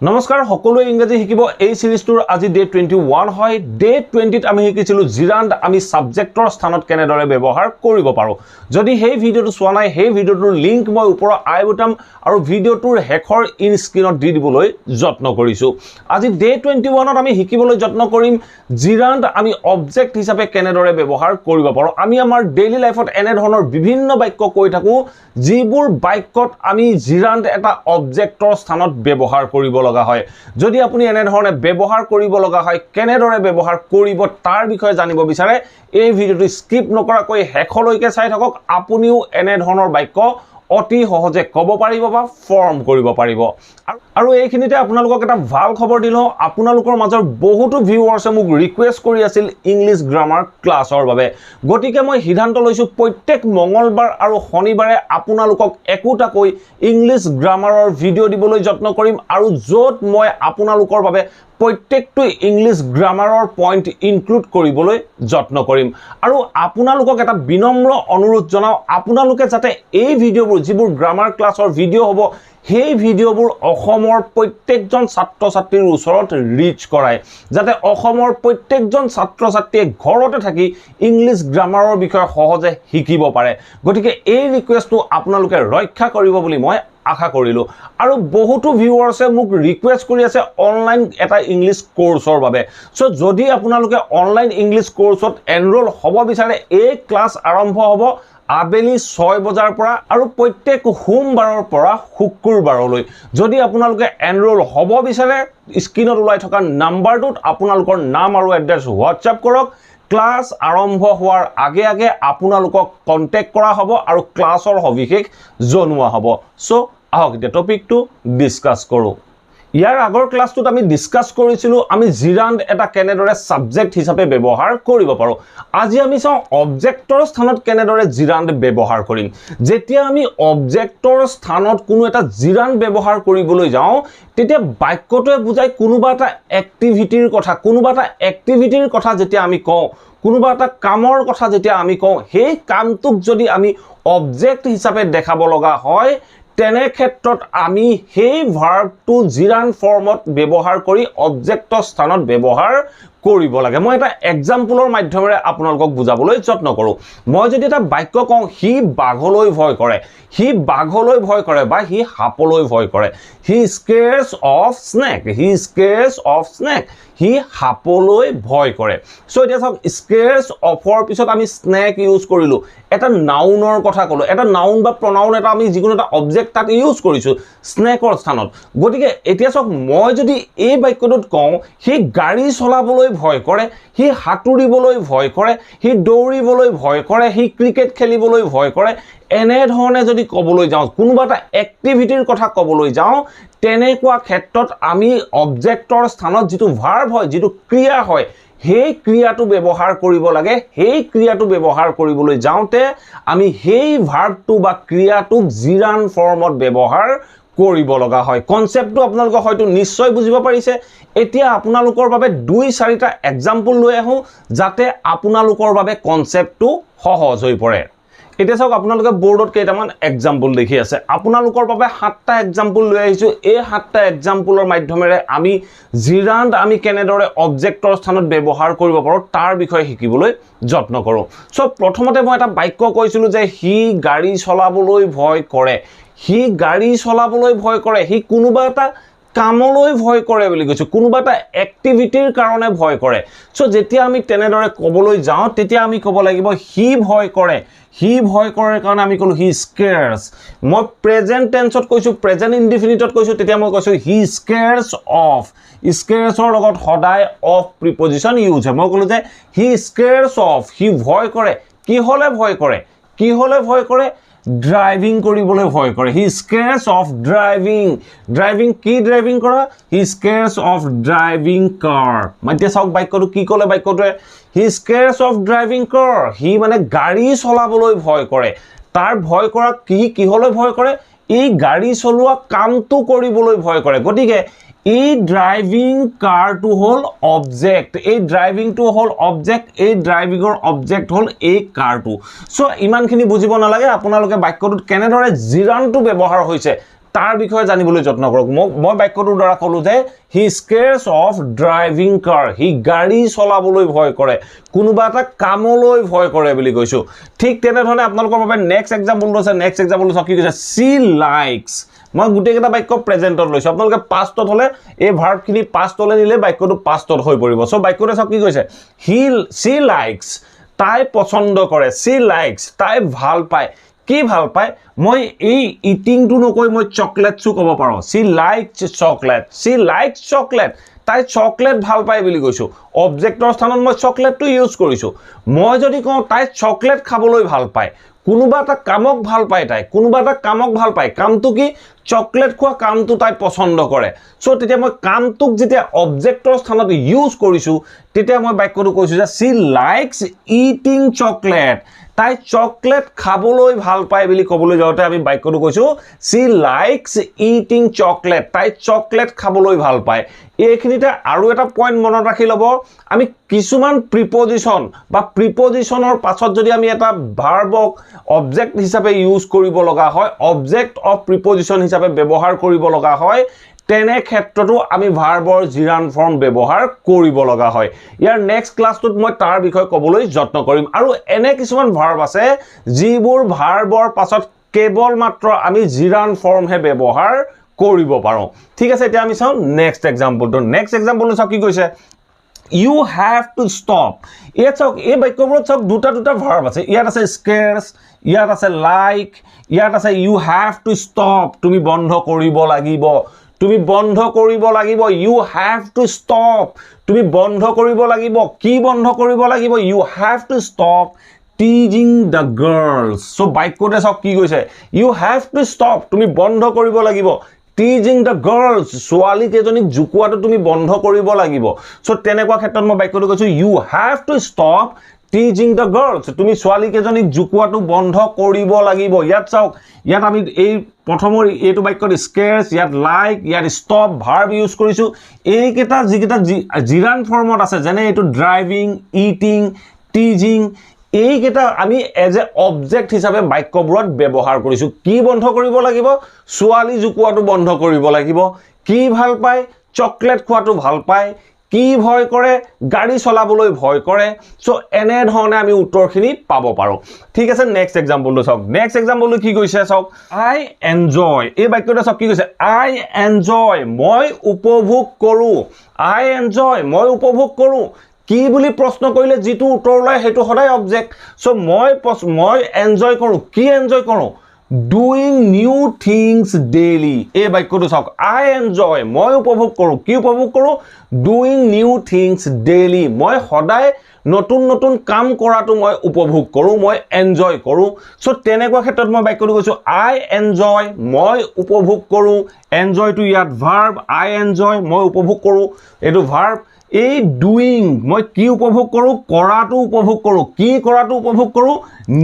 নমস্কাৰ সকলোৱে ইংৰাজী শিকিব এই সিৰিজটোৰ আজি ডে 21 হয় ডে 20ত আমি শিকিছিলো জিৰান্ড আমি সাবজেক্টৰ স্থানত কেনেদৰে ব্যৱহাৰ কৰিব পাৰো যদি হেই ভিডিওটো চোৱা নাই হেই ভিডিওটোৰ লিংক মই ওপৰৰ আই বটম আৰু ভিডিওটোৰ হেকৰ ইন স্ক্ৰিনত দি দিবলৈ যত্ন কৰিছো আজি ডে 21ত আমি শিকিবলৈ যত্ন কৰিম জিৰান্ড আমি অবজেক্ট হিচাপে কেনেদৰে ব্যৱহাৰ কৰিব পাৰো আমি আমাৰ ডেইলি লাইফত এনে ধৰণৰ বিভিন্ন বাক্য কৈ থাকো যিবোৰ বাক্যত আমি জিৰান্ড এটা অবজেক্টৰ স্থানত ব্যৱহাৰ কৰিব লগা হয় যদি আপুনি এনে ধৰণে ব্যৱহাৰ কৰিব লগা হয় কেনেদৰে ব্যৱহাৰ কৰিব তাৰ বিষয়ে জানিব বিচাৰে এই ভিডিওটো স্কিপ নকৰাকৈ হেকলৈকে চাই থাকক আপুনিও এনে ধৰণৰ বাক্য অতি সহজে ক'ব পাৰিব বা ফৰ্ম কৰিব পাৰিব আৰু এইখিনিতে আপোনালোকক এটা ভাল খবৰ দিলো আপোনালোকৰ মাজৰ বহুতো ভিউৱাৰ্ছে মোক ৰিকুৱেষ্ট কৰি আছিল ইংলিশ গ্ৰামাৰ ক্লাছৰ বাবে গতিকে মই সিদ্ধান্ত লৈছো প্ৰত্যেক মঙ্গলবাৰ আৰু শনিবাৰে আপোনালোকক একোটাকৈ ইংলিশ গ্ৰামাৰৰ ভিডিও দিবলৈ যত্ন কৰিম আৰু যত মই আপোনালোকৰ বাবে প্ৰত্যেকটো ইংলিশ গ্ৰামাৰৰ পইণ্ট ইনক্লুড কৰিবলৈ যত্ন কৰিম আৰু আপোনালোকক এটা বিনম্ৰ অনুৰোধ জনাও আপোনালোকে যাতে এই ভিডিওবোৰ যিবোৰ গ্ৰামাৰ ক্লাছৰ ভিডিও হ'ব সেই ভিডিওবোৰ অসমৰ প্ৰত্যেকজন ছাত্ৰ ছাত্ৰীৰ ওচৰত ৰিচ কৰায় যাতে অসমৰ প্ৰত্যেকজন ছাত্ৰ ছাত্ৰীয়ে ঘৰতে থাকি ইংলিশ গ্ৰামাৰৰ বিষয়ে সহজে শিকিব পাৰে গতিকে এই ৰিকুৱেষ্টটো আপোনালোকে ৰক্ষা কৰিব বুলি মই আশা কৰিলো আৰু বহুতো ভিউৱাৰ্ছে মোক ৰিকুৱেষ্ট কৰি আছে অনলাইন এটা ইংলিশ কোৰ্সৰ বাবে সো যদি আপোনালোকে অনলাইন ইংলিশ কোৰ্সত এনৰোল হ'ব বিচাৰে এই ক্লাছ আৰম্ভ হ'ব আবেলি 6 বজাৰ পৰা আৰু প্ৰত্যেক সোমবাৰৰ পৰা শুক্ৰবাৰলৈ যদি আপোনালোকে এনৰোল হ'ব বিচাৰে স্ক্ৰিনত ওলাই থকা নাম্বাৰটোত আপোনালোকৰ নাম আৰু এড্ৰেছ হোৱাটছআপ কৰক ক্লাছ আৰম্ভ হোৱাৰ আগে আগে আপোনালোকক কন্টেক্ট কৰা হ'ব আৰু ক্লাছৰ সবিশেষ জনোৱা হ'ব সো আহক এতিয়া টপিকটো ডিসকাস কৰো ইয়াৰ আগৰ ক্লাছটোত আমি ডিসকাস কৰিছিলো আমি জিৰান্ড এটা কেনেদৰে সাবজেক্ট হিচাপে ব্যৱহাৰ কৰিব পাৰো আজি আমি চাও অবজেক্টৰ স্থানত কেনেদৰে জিৰান্ড ব্যৱহাৰ কৰিম যেতিয়া আমি অবজেক্টৰ স্থানত কোনো এটা জিৰান্ড ব্যৱহাৰ কৰিবলৈ যাও তেতিয়া বাক্যটোৱে বুজায় কোনোবা এটা এক্টিভিটিৰ কথা যেতিয়া আমি কওঁ কোনোবা এটা কামৰ কথা যেতিয়া আমি কওঁ সেই কামটোক যদি আমি অবজেক্ট হিচাপে দেখাব লগা হয় তেনে ক্ষেত্ৰত আমি সেই ভাৰ্বটো জিৰান্ড ফৰ্মত ব্যৱহাৰ কৰি অবজেক্টৰ স্থানত ব্যৱহাৰ কৰিব লাগে মই এটা এক্সাম্পলৰ মাধ্যমেৰে আপোনালোকক বুজাবলৈ যত্ন কৰো মই যদি এটা বাক্য কওঁ হি বাঘলৈ ভয় কৰে বা হি হাপলৈ ভয় কৰে হি স্কেয়াৰ্স অফ স্নেক হি হাপলৈ ভয় কৰে সো এতিয়া চাওক স্কেয়াৰ্স অফৰ পিছত আমি স্নেক ইউজ কৰিলো এটা নাউনৰ কথা কলো এটা নাউন বা প্ৰনাউন এটা আমি যিকোনো এটা অবজেক্ট তাত ইউজ কৰিছো স্নেকৰ স্থানত গতিকে এতিয়া চাওক মই যদি এই বাক্যটোত কওঁ হি গাড়ী চলাবলৈ ভয় কৰে হি হাতুৰিবলৈ ভয় কৰে হি দৌৰিবলৈ ভয় কৰে হি ক্ৰিকেট খেলিবলৈ ভয় কৰে এনে ধৰণে যদি ক'বলৈ যাওঁ কোনোবা এটা এক্টিভিটিৰ কথা ক'বলৈ যাওঁ তেনেকুৱা ক্ষেত্ৰত আমি অবজেক্টৰ স্থানত যিটো ভাৰ্ব হয় যিটো ক্ৰিয়া হয় সেই ক্ৰিয়াটো ব্যৱহাৰ কৰিব লাগে সেই ক্ৰিয়াটো ব্যৱহাৰ কৰিবলৈ যাওঁতে আমি সেই ভাৰ্বটো বা ক্ৰিয়াটোক জিৰান্ড ফৰ্মত ব্যৱহাৰ কৰিব লগা হয় কনসেপ্টটো আপোনালোকে হয়তো নিশ্চয় বুজিব পাৰিছে এতিয়া আপোনালোকৰ বাবে 2-4টা এক্সাম্পল লৈ আহো যাতে আপোনালোকৰ বাবে কনসেপ্টটো সহজ হৈ পৰে এতিয়া চাওক আপোনালোকে বোৰ্ডত কেইটামান এক্সাম্পল দেখি আছে আপোনালোকৰ বাবে 7টা এক্সাম্পল লৈ আহিছো এই 7টা এক্সাম্পলৰ মাধ্যমেৰে আমি জিৰান্ড আমি কেনেদৰে অবজেক্টৰ স্থানত ব্যৱহাৰ কৰিব পাৰো তাৰ বিষয়ে শিকিবলৈ যত্ন কৰো সো প্ৰথমতে মই এটা বাক্য কৈছিলো যে হি গাড়ী চলাবলৈ ভয় কৰে হি কোনোবা এটা কামলৈ ভয় কৰে বুলি কৈছো কোনোবা এটা এক্টিভিটিৰ কাৰণে ভয় কৰে সো যেতিয়া আমি তেনেদৰে ক'বলৈ যাওঁ তেতিয়া আমি ক'ব লাগিব হি ভয় কৰে কাৰণে আমি কলো হি স্কেয়াৰ্স মই প্ৰেজেন্ট টেন্সত কৈছো প্ৰেজেন্ট ইনডিফিনিটত কৈছো তেতিয়া মই কৈছো হি স্কেয়াৰ্স অফ স্কেয়াৰ্সৰ লগত সদায় অফ প্ৰিপজিশন ইউজ হয় মই কলো যে হি স্কেয়াৰ্স অফ হি ভয় কৰে কি হলে ভয় কৰে ড্ৰাইভিং কৰিবলৈ ভয় কৰে হি স্কেয়াৰ্স অফ ড্ৰাইভিং কি ড্ৰাইভিং কৰা হি স্কেয়াৰ্স অফ ড্ৰাইভিং কাৰ মানে চাওক বাক্যটো কি ক'লে বাক্যটোৱে হি স্কেয়াৰ্স অফ ড্ৰাইভিং কাৰ হি মানে গাড়ী চলাবলৈ ভয় কৰে তাৰ ভয় কৰা কিহলৈ ভয় কৰে এই গাড়ী চলোৱা কামটো কৰিবলৈ ভয় কৰে গতিকে এই ড্ৰাইভিং কাৰটো হল অবজেক্ট এই ড্ৰাইভিংটো হল অবজেক্ট এই ড্ৰাইভিংৰ অবজেক্ট হল এই কাৰটো সো ইমানখিনি বুজিব নালাগে আপোনালোকে বাক্যটোত কেনেদৰে জিৰান্ডটো ব্যৱহাৰ হৈছে তাৰ বিষয়ে জানিবলৈ যত্ন কৰক মই বাক্যটোৰ দ্বাৰা ক'লো যে হি স্কেয়াৰ্স অফ ড্ৰাইভিং কাৰ হি গাড়ী চলাবলৈ ভয় কৰে কোনোবা এটা কামলৈ ভয় কৰে বুলি কৈছো ঠিক তেনে ধৰণে আপোনালোকৰ বাবে নেক্সট এক্সাম্পল আছে নেক্সট এক্সাম্পল চাওক কি কৈছে সি লাইকস মই গুটেই কেইটা বাক্য প্ৰেজেন্টত লৈছো আপোনালোকে পাষ্টত হলে এই ভাৰ্বখিনি পাষ্টলৈ নিলে বাক্যটো পাষ্টত হৈ পৰিব সো বাক্যটো চাওক কি কৈছে সি লাইকস তাই পছন্দ কৰে সি লাইকস তাই ভাল পায় কি ভাল পায় মই এই ইটিং টু নকৈ মই চকলেটছও ক'ব পাৰো সি লাইকস চকলেট তাই চকলেট ভাল পায় বুলি কৈছো অবজেক্টৰ স্থানত মই চকলেটটো ইউজ কৰিছো মই যদি কওঁ তাই চকলেট খাবলৈ ভাল পায় কোনোবা এটা কামক ভাল পায় তাই কোনোবা এটা কামক ভাল পায় কামটো কি চকলেট খোৱা কামটো তাই পছন্দ কৰে সো তেতিয়া মই কামটোক যেতিয়া অবজেক্টৰ স্থানত ইউজ কৰিছো তেতিয়া মই বাক্যটো কৈছো যে সি লাইকস ইটিং চকলেট তাই চকলেট খাবলৈ ভাল পায় বুলি ক'বলৈ যাওঁতে আমি বাক্যটো কৈছো সি লাইকস ইটিং চকলেট তাই চকলেট খাবলৈ ভাল পায় এইখিনিতে আৰু এটা পইণ্ট মনত ৰাখি ল'ব আমি কিছুমান প্ৰিপজিশন বা প্ৰিপজিশনৰ পাছত যদি আমি এটা ভাৰ্বক অবজেক্ট হিচাপে ইউজ কৰিব লগা হয় অবজেক্ট অফ প্ৰিপজিশন হিচাপে ব্যৱহাৰ কৰিব লগা হয় তেনে ক্ষেত্ৰটো আমি ভাৰ্বৰ জিৰান ফৰ্ম ব্যৱহাৰ কৰিব লগা হয় ইয়াৰ নেক্সট ক্লাছটোত মই তাৰ বিষয়ে ক'বলৈ যত্ন কৰিম আৰু এনে কিছুমান ভাৰ্ব আছে যিবোৰ ভাৰ্বৰ পাছত কেৱল মাত্ৰ আমি জিৰান ফৰ্মহে ব্যৱহাৰ কৰিব পাৰো ঠিক আছে এতিয়া আমি চাও নেক্সট এক্সাম্পলটো চাওক কি কৈছে you have to stop ইয়াত চাওক এই বাক্যবোৰত চাওক দুটা ভাৰ্ব আছে ইয়াত আছে scarce ইয়াত আছে like ইয়াত আছে you have to stop তুমি বন্ধ কৰিব লাগিব you have to stop তুমি বন্ধ কৰিব লাগিব কি বন্ধ কৰিব লাগিব you have to stop teasing the girls so বাক্যতে চাওক কি কৈছে you have to stop তুমি বন্ধ কৰিব লাগিব teasing the girls ছোৱালী কেজনীক জুকুৱাটো তুমি বন্ধ কৰিব লাগিব সো তেনেকুৱা ক্ষেত্ৰত মই বাক্যটো কৈছো you have to stop teasing the girls তুমি ছোৱালী কেজনীক জুকুৱাটো বন্ধ কৰিব লাগিব ইয়াত চাওক ইয়াত আমি এই প্ৰথমৰ এইটো বাক্যত scarce ইয়াত like ইয়াত stop verb ইউজ কৰিছো এইকেইটা যিকেইটা জিৰান ফৰ্মত আছে যেনে এইটো driving eating teasing এইকেইটা আমি এজ এ অবজেক্ট হিচাপে বাক্যবোৰত ব্যৱহাৰ কৰিছো কি বন্ধ কৰিব লাগিব ছোৱালী জুকুৱাটো বন্ধ কৰিব লাগিব কি ভাল পায় চকলেট খোৱাটো ভাল পায় কি ভয় কৰে গাড়ী চলাবলৈ ভয় কৰে সো এনে ধৰণে আমি উত্তৰখিনি পাব পাৰো ঠিক আছে নেক্সট এক্সাম্পলটো চাওক নেক্সট এক্সাম্পলটো কি কৈছে চাওক আই এনজয় এই বাক্যটো চাওক কি কৈছে আই এনজয় মই উপভোগ কৰো কি বুলি প্ৰশ্ন কৰিলে যেটো উত্তৰ ওলাই হেতু সদায় অবজেক্ট সো মই এনজয় কৰো কি এনজয় কৰো doing new things daily এই বাক্যটো চাওক I enjoy মই উপভোগ কৰো কি উপভোগ কৰো doing new things daily মই সদায় নতুন কাম কৰাটো মই উপভোগ কৰো মই এনজয় কৰো সো তেনেকুৱা ক্ষেত্ৰত মই বাক্যটো কৈছো I enjoy মই উপভোগ কৰো enjoy টু ইয়াত verb I enjoy মই উপভোগ কৰো এটো verb এই doing মই কি উপভোগ কৰো কৰাটো উপভোগ কৰো কি কৰাটো উপভোগ কৰো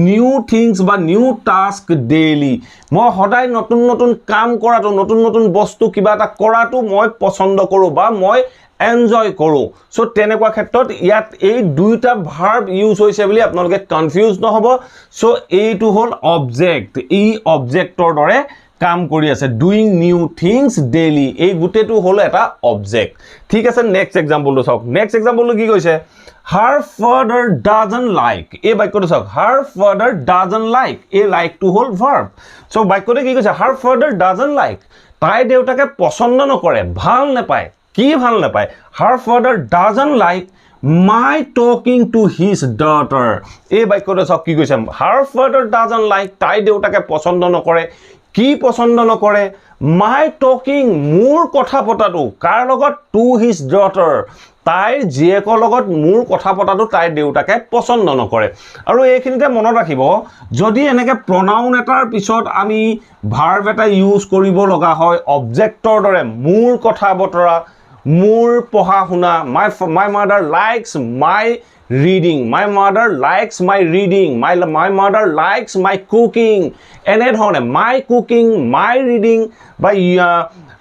new things বা new task daily মই সদায় নতুন কাম কৰাটো নতুন বস্তু কিবা এটা কৰাটো মই পছন্দ কৰো বা মই এনজয় কৰো সো তেনেকুৱা ক্ষেত্ৰত ইয়াত এই দুইটা ভাৰ্ব ইউজ হৈছে বুলি আপোনালোকে কনফিউজ নহব সো এইটো হল অবজেক্ট এই অবজেক্টৰ দৰে কাম কৰি আছে doing new things daily এই গুটেটো হল এটা অবজেক্ট ঠিক আছে নেক্সট এক্সাম্পলটো চাওক নেক্সট এক্সাম্পলটো কি কৈছে her father doesn't like এই বাক্যটো চাওক her father doesn't like এই like to হল verb সো বাক্যটো কি কৈছে her father doesn't like তাই দেউতাকে পছন্দ নকৰে ভাল নাপায় কি ভাল নাপায় her father doesn't like my talking to his daughter এই বাক্যটো চাওক কি কৈছে her father doesn't like তাই দেউতাকে পছন্দ নকৰে কি পছন্দ নকৰে my talking মোৰ কথা পতাটো কাৰ লগত to his daughter তাইৰ জীয়েকৰ লগত মোৰ কথা পতাটো তাইৰ দেউতাকে পছন্দ নকৰে আৰু এইখিনিতে মনত ৰাখিব যদি এনেকে pronoun এটাৰ পিছত আমি verb এটা ইউজ কৰিব লগা হয় অবজেক্টৰ দৰে মোৰ কথা বতৰা মোৰ পঢ়া শুনা my mother likes my reading my mother likes my reading my mother likes my cooking ene dhone my cooking my reading by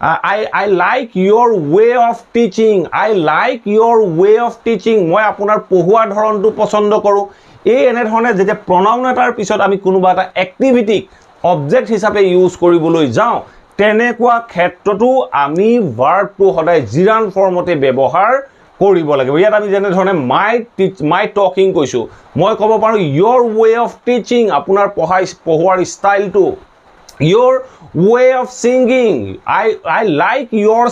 I like your way of teaching I like your way of teaching moi apunar pohua dhorontu pochondo koru ei ene dhone jete pronoun etar pisot ami kunuba eta activity object hisabe use koriboloi jao তেনেকুৱা ক্ষেত্ৰটো আমি ভাৰ্বটো সদায় জিৰাণ্ড ফৰ্মতে ব্যৱহাৰ কৰিব লাগিব ইয়াত আমি যেনে ধৰণে মাই টকিং কৈছো মই ক'ব পাৰো your way of teaching আপোনাৰ পঢ়োৱাৰ ষ্টাইলটো your way of singing I like your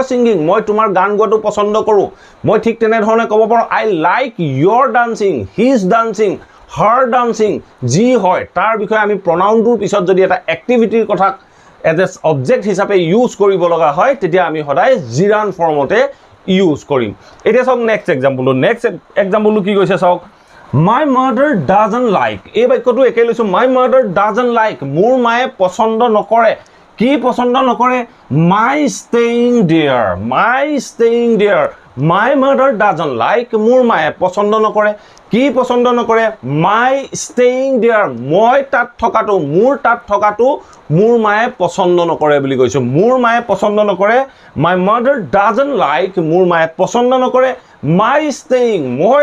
singing মই তোমাৰ গান গোৱাটো পছন্দ কৰো মই ঠিক তেনে ধৰণে ক'ব পাৰো I like your dancing his dancing her dancing যি হয় তাৰ বিষয়ে আমি pronounটোৰ পিছত যদি এটা এক্টিভিটিৰ কথা as a object হিচাপে ইউজ কৰিব লগা হয় তেতিয়া আমি সদায় জিৰাণ্ড ফৰ্মতে ইউজ কৰিম এতিয়া চাওক নেক্সট এক্সাম্পলটো কি কৈছে চাওক My mother doesn't like এই বাক্যটো একে লৈছো My mother doesn't like মোৰ মায়ে পছন্দ নকৰে কি পছন্দ নকৰে My staying there My mother doesn't like মোৰ মায়ে পছন্দ নকৰে কি পছন্দ নকৰে My staying there মই তাত থকাটো মোৰ তাত থকাটো মোৰ মায়ে পছন্দ নকৰে বুলি কৈছো মোৰ মায়ে পছন্দ নকৰে My mother doesn't like মোৰ মায়ে পছন্দ নকৰে My staying মই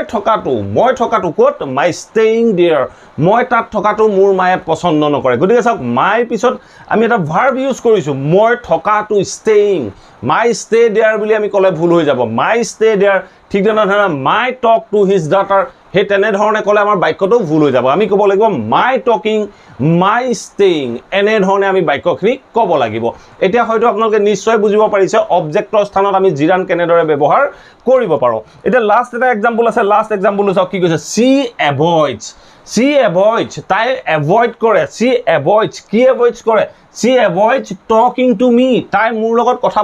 থকাটো ক'ত My staying there মই তাত থকাটো মোৰ মায়ে পছন্দ নকৰে গতিকে চাওক মাই পিছত আমি এটা ভাৰ্ব ইউজ কৰিছো মই থকাটো staying My stay there বুলি আমি ক'লে ভুল হৈ যাব My stay there ঠিক তেনেধৰণে My talk to his daughter হে তেনে ধৰণে ক'লে আমাৰ বাক্যটো ভুল হৈ যাব আমি ক'ব লাগিব My talking My staying এনে ধৰণে আমি বাক্যখিনি ক'ব লাগিব এতিয়া হয়তো আপোনালোকে নিশ্চয় বুজিব পাৰিছে অবজেক্টৰ স্থানত আমি জিৰাণ্ড কেনেদৰে ব্যৱহাৰ কৰিব পাৰো এতিয়া লাষ্ট এটা এক্সাম্পল আছে লাষ্ট এক্সাম্পলটো চাওক কি কৈছে she avoids তাই এভয়েড কৰে she avoids কি এভয়েডছ কৰে she avoids talking to me তাই মোৰ লগত কথা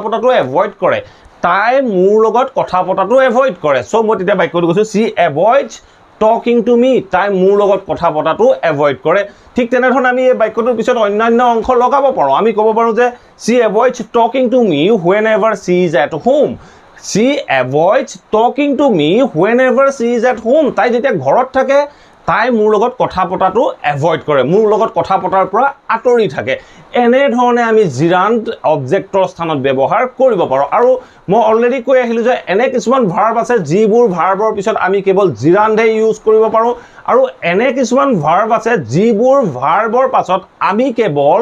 পতাটো এভয়েড কৰে সো মই তেতিয়া বাক্যটো কৈছো she avoids talking to me তাই মোৰ লগত কথা পতাটো এভয়েড কৰে ঠিক তেনে ধৰণে আমি এই বাক্যটোৰ পিছত অন্যান্য অংশ লগাব পাৰো আমি ক'ব পাৰো যে she avoids talking to me whenever she is at home she avoids talking to me whenever she is at home তাই যেতিয়া ঘৰত থাকে তাই মোৰ লগত কথা পতাটো এভয়েড কৰে মোৰ লগত কথা পতাৰ পৰা আঁতৰি থাকে এনে ধৰণে আমি জিৰাণ্ড অবজেক্টৰ স্থানত ব্যৱহাৰ কৰিব পাৰো আৰু মই অলৰেডি কৈ আহিলো যে এনে কিছুমান ভাৰ্ব আছে যিবোৰ ভাৰ্বৰ পিছত আমি কেৱল জিৰাণ্ডে ইউজ কৰিব পাৰো আৰু এনে কিছুমান ভাৰ্ব আছে যিবোৰ ভাৰ্বৰ পাছত আমি কেৱল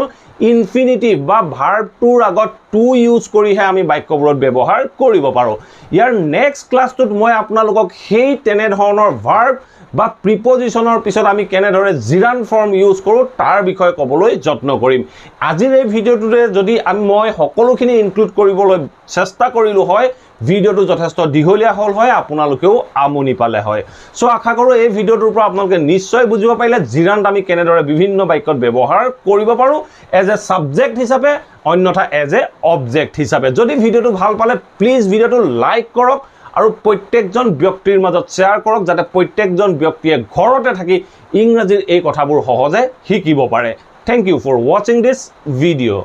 ইনফিনিটিভ বা ভাৰ্বটোৰ আগত টু ইউজ কৰিহে আমি বাক্যবোৰত ব্যৱহাৰ কৰিব পাৰো ইয়াৰ নেক্সট ক্লাছটোত মই আপোনালোকক সেই তেনে ধৰণৰ ভাৰ্ব বা প্ৰিপজিশনৰ পিছত আমি কেনেদৰে জিৰাণ্ড ফৰ্ম ইউজ কৰো তাৰ বিষয়ে ক'বলৈ যত্ন কৰিম আজিৰ এই ভিডিঅ'টোতে যদি মই সকলোখিনি ইনক্লুড কৰিবলৈ চেষ্টা কৰিলো হয় ভিডিঅ'টো যথেষ্ট দীঘলীয়া হ'ল হয় আপোনালোকেও আমনি পালে হয় সো আশা কৰো এই ভিডিঅ'টোৰ পৰা আপোনালোকে নিশ্চয় বুজিব পাৰিলে জিৰাণ্ড আমি কেনেদৰে বিভিন্ন বাক্যত ব্যৱহাৰ কৰিব পাৰো এজ এ সাবজেক্ট হিচাপে অন্যথা এজ এ অবজেক্ট হিচাপে যদি ভিডিঅ'টো ভাল পালে প্লিজ ভিডিঅ'টো লাইক কৰক আৰু প্ৰত্যেকজন ব্যক্তিৰ মাজত শেয়াৰ কৰক যাতে প্ৰত্যেকজন ব্যক্তিয়ে ঘৰতে থাকি ইংৰাজীৰ এই কথাবোৰ সহজে শিকিব পাৰে thank you for watching this video'